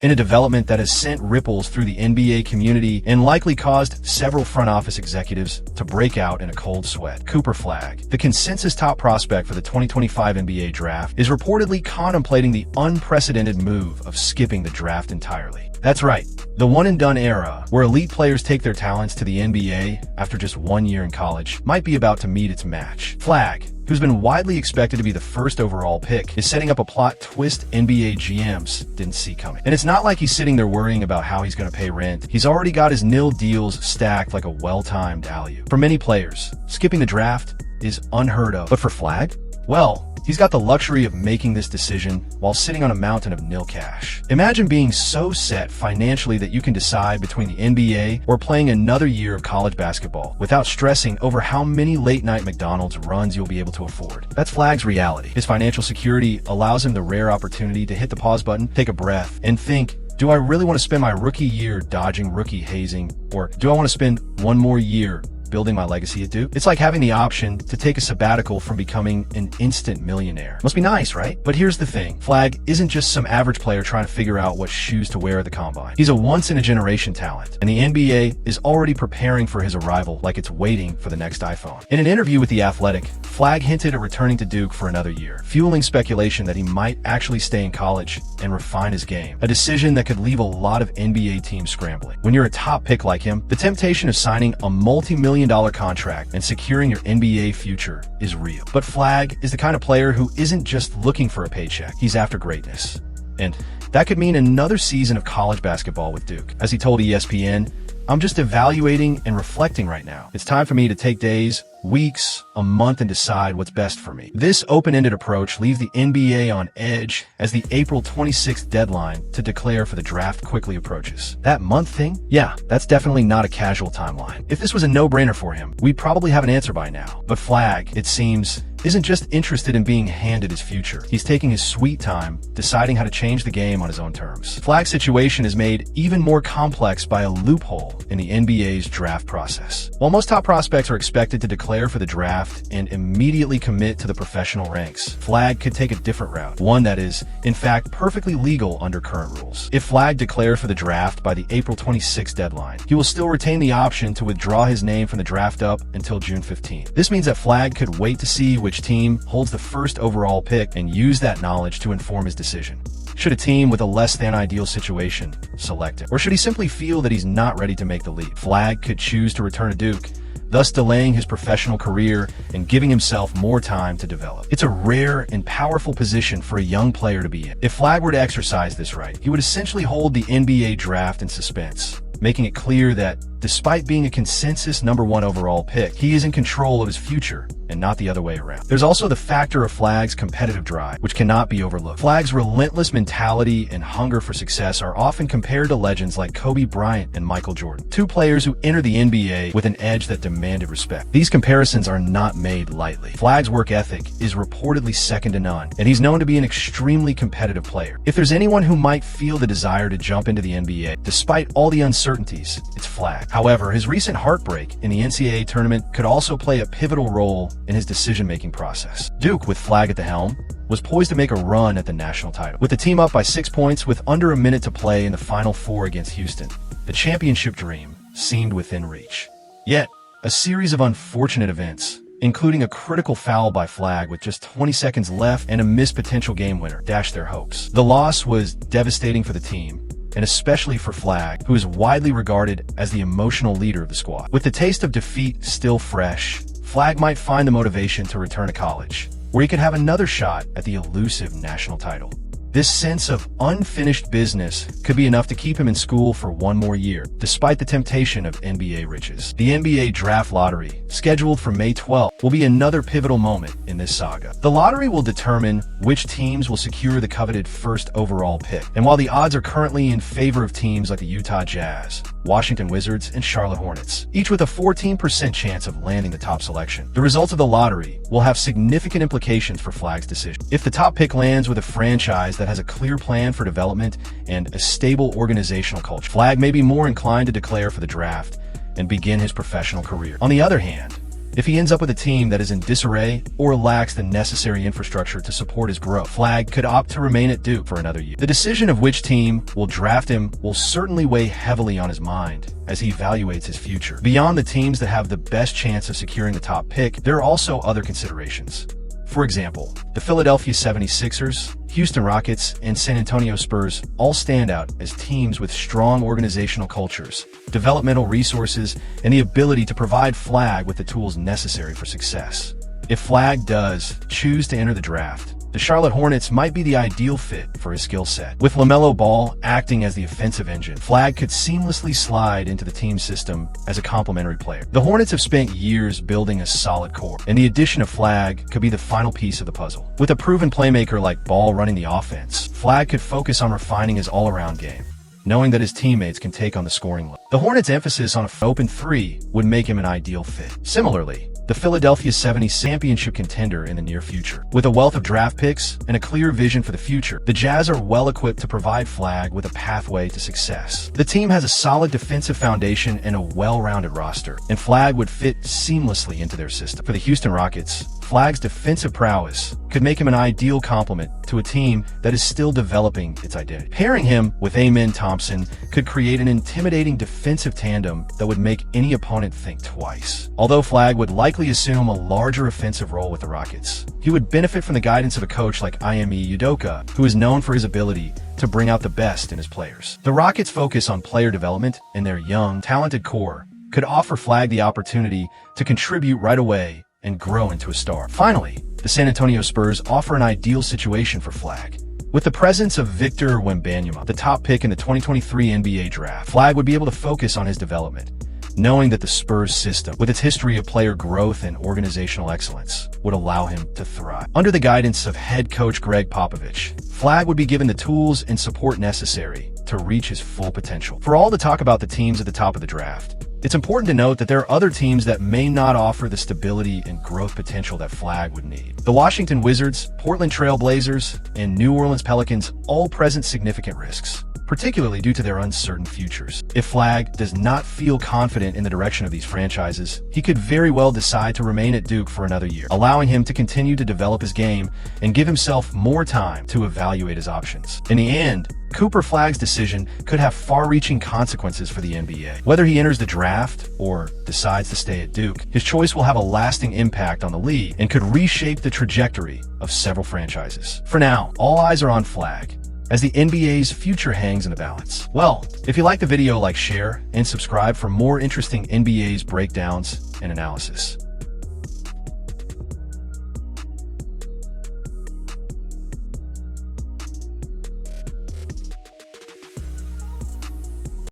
in a development that has sent ripples through the NBA community and likely caused several front office executives to break out in a cold sweat. Cooper Flagg, the consensus top prospect for the 2025 NBA draft, is reportedly contemplating the unprecedented move of skipping the draft entirely. That's right, the one-and-done era, where elite players take their talents to the NBA after just 1 year in college, might be about to meet its match. Flagg, who's been widely expected to be the first overall pick, is setting up a plot twist NBA GMs didn't see coming. And it's not like he's sitting there worrying about how he's going to pay rent. He's already got his nil deals stacked like a well-timed alley-oop. For many players, skipping the draft is unheard of. But for Flagg? Well, he's got the luxury of making this decision while sitting on a mountain of nil cash. Imagine being so set financially that you can decide between the NBA or playing another year of college basketball without stressing over how many late-night McDonald's runs you'll be able to afford. That's Flagg's reality. His financial security allows him the rare opportunity to hit the pause button, take a breath, and think, do I really want to spend my rookie year dodging rookie hazing, or do I want to spend one more year building my legacy at Duke? It's like having the option to take a sabbatical from becoming an instant millionaire. Must be nice, right? But here's the thing. Flagg isn't just some average player trying to figure out what shoes to wear at the combine. He's a once-in-a-generation talent, and the NBA is already preparing for his arrival like it's waiting for the next iPhone. In an interview with The Athletic, Flagg hinted at returning to Duke for another year, fueling speculation that he might actually stay in college and refine his game, a decision that could leave a lot of NBA teams scrambling. When you're a top pick like him, the temptation of signing a multi-million dollar contract and securing your NBA future is real. But Flagg is the kind of player who isn't just looking for a paycheck, he's after greatness. And that could mean another season of college basketball with Duke. As he told ESPN, "I'm just evaluating and reflecting right now. It's time for me to take days, weeks, a month and decide what's best for me." This open-ended approach leaves the NBA on edge as the April 26th deadline to declare for the draft quickly approaches. That month thing? Yeah, that's definitely not a casual timeline. If this was a no-brainer for him, we'd probably have an answer by now. But Flagg, it seems, isn't just interested in being handed his future. He's taking his sweet time, deciding how to change the game on his own terms. Flagg's situation is made even more complex by a loophole in the NBA's draft process. While most top prospects are expected to declare for the draft and immediately commit to the professional ranks, Flagg could take a different route, one that is, in fact, perfectly legal under current rules. If Flagg declares for the draft by the April 26th deadline, he will still retain the option to withdraw his name from the draft up until June 15th. This means that Flagg could wait to see which team holds the first overall pick and use that knowledge to inform his decision. Should a team with a less than ideal situation select him? Or should he simply feel that he's not ready to make the leap? Flagg could choose to return to Duke, thus delaying his professional career and giving himself more time to develop. It's a rare and powerful position for a young player to be in. If Flagg were to exercise this right, he would essentially hold the NBA draft in suspense, making it clear that despite being a consensus #1 overall pick, he is in control of his future and not the other way around. There's also the factor of Flagg's competitive drive, which cannot be overlooked. Flagg's relentless mentality and hunger for success are often compared to legends like Kobe Bryant and Michael Jordan, two players who entered the NBA with an edge that demanded respect. These comparisons are not made lightly. Flagg's work ethic is reportedly second to none, and he's known to be an extremely competitive player. If there's anyone who might feel the desire to jump into the NBA, despite all the uncertainties, it's Flagg. However, his recent heartbreak in the NCAA tournament could also play a pivotal role in his decision-making process. Duke, with Flagg at the helm, was poised to make a run at the national title. With the team up by 6 points with under a minute to play in the Final Four against Houston, the championship dream seemed within reach. Yet, a series of unfortunate events, including a critical foul by Flagg with just 20 seconds left and a missed potential game winner, dashed their hopes. The loss was devastating for the team, and especially for Flagg, who is widely regarded as the emotional leader of the squad. With the taste of defeat still fresh, Flagg might find the motivation to return to college, where he could have another shot at the elusive national title. This sense of unfinished business could be enough to keep him in school for one more year, despite the temptation of NBA riches. The NBA Draft Lottery, scheduled for May 12th, will be another pivotal moment in this saga. The lottery will determine which teams will secure the coveted first overall pick. And while the odds are currently in favor of teams like the Utah Jazz, Washington Wizards, and Charlotte Hornets, each with a 14% chance of landing the top selection, the results of the lottery will have significant implications for Flagg's decision. If the top pick lands with a franchise that has a clear plan for development and a stable organizational culture, Flagg may be more inclined to declare for the draft and begin his professional career. On the other hand, If he ends up with a team that is in disarray or lacks the necessary infrastructure to support his growth, Flagg could opt to remain at Duke for another year. The decision of which team will draft him will certainly weigh heavily on his mind as he evaluates his future. Beyond the teams that have the best chance of securing the top pick, there are also other considerations. For example, the Philadelphia 76ers, Houston Rockets, and San Antonio Spurs all stand out as teams with strong organizational cultures, developmental resources, and the ability to provide Flagg with the tools necessary for success. If Flagg does choose to enter the draft, the Charlotte Hornets might be the ideal fit for his skill set. With LaMelo Ball acting as the offensive engine, Flagg could seamlessly slide into the team system as a complementary player. The Hornets have spent years building a solid core, and the addition of Flagg could be the final piece of the puzzle. With a proven playmaker like Ball running the offense, Flagg could focus on refining his all-around game, knowing that his teammates can take on the scoring load. The Hornets' emphasis on an open three would make him an ideal fit. Similarly, the Philadelphia 76ers championship contender in the near future. With a wealth of draft picks and a clear vision for the future, the Jazz are well equipped to provide Flagg with a pathway to success. The team has a solid defensive foundation and a well-rounded roster, and Flagg would fit seamlessly into their system. For the Houston Rockets, Flagg's defensive prowess could make him an ideal complement to a team that is still developing its identity. Pairing him with Amen Thompson could create an intimidating defensive tandem that would make any opponent think twice. Although Flagg would likely assume a larger offensive role with the Rockets, he would benefit from the guidance of a coach like Ime Udoka, who is known for his ability to bring out the best in his players. The Rockets' focus on player development and their young, talented core could offer Flagg the opportunity to contribute right away and grow into a star. Finally, the San Antonio Spurs offer an ideal situation for Flagg. With the presence of Victor Wembanyama, the top pick in the 2023 NBA draft, Flagg would be able to focus on his development, knowing that the Spurs system, with its history of player growth and organizational excellence, would allow him to thrive. Under the guidance of head coach Greg Popovich, Flagg would be given the tools and support necessary to reach his full potential. For all the talk about the teams at the top of the draft, it's important to note that there are other teams that may not offer the stability and growth potential that Flagg would need. The Washington Wizards, Portland Trail Blazers, and New Orleans Pelicans all present significant risks, particularly due to their uncertain futures. If Flagg does not feel confident in the direction of these franchises, he could very well decide to remain at Duke for another year, allowing him to continue to develop his game and give himself more time to evaluate his options. In the end, Cooper Flagg's decision could have far-reaching consequences for the NBA. Whether he enters the draft or decides to stay at Duke, his choice will have a lasting impact on the league and could reshape the trajectory of several franchises. For now, all eyes are on Flagg, as the NBA's future hangs in the balance. Well, if you like the video, like, share, and subscribe for more interesting NBA's breakdowns and analysis.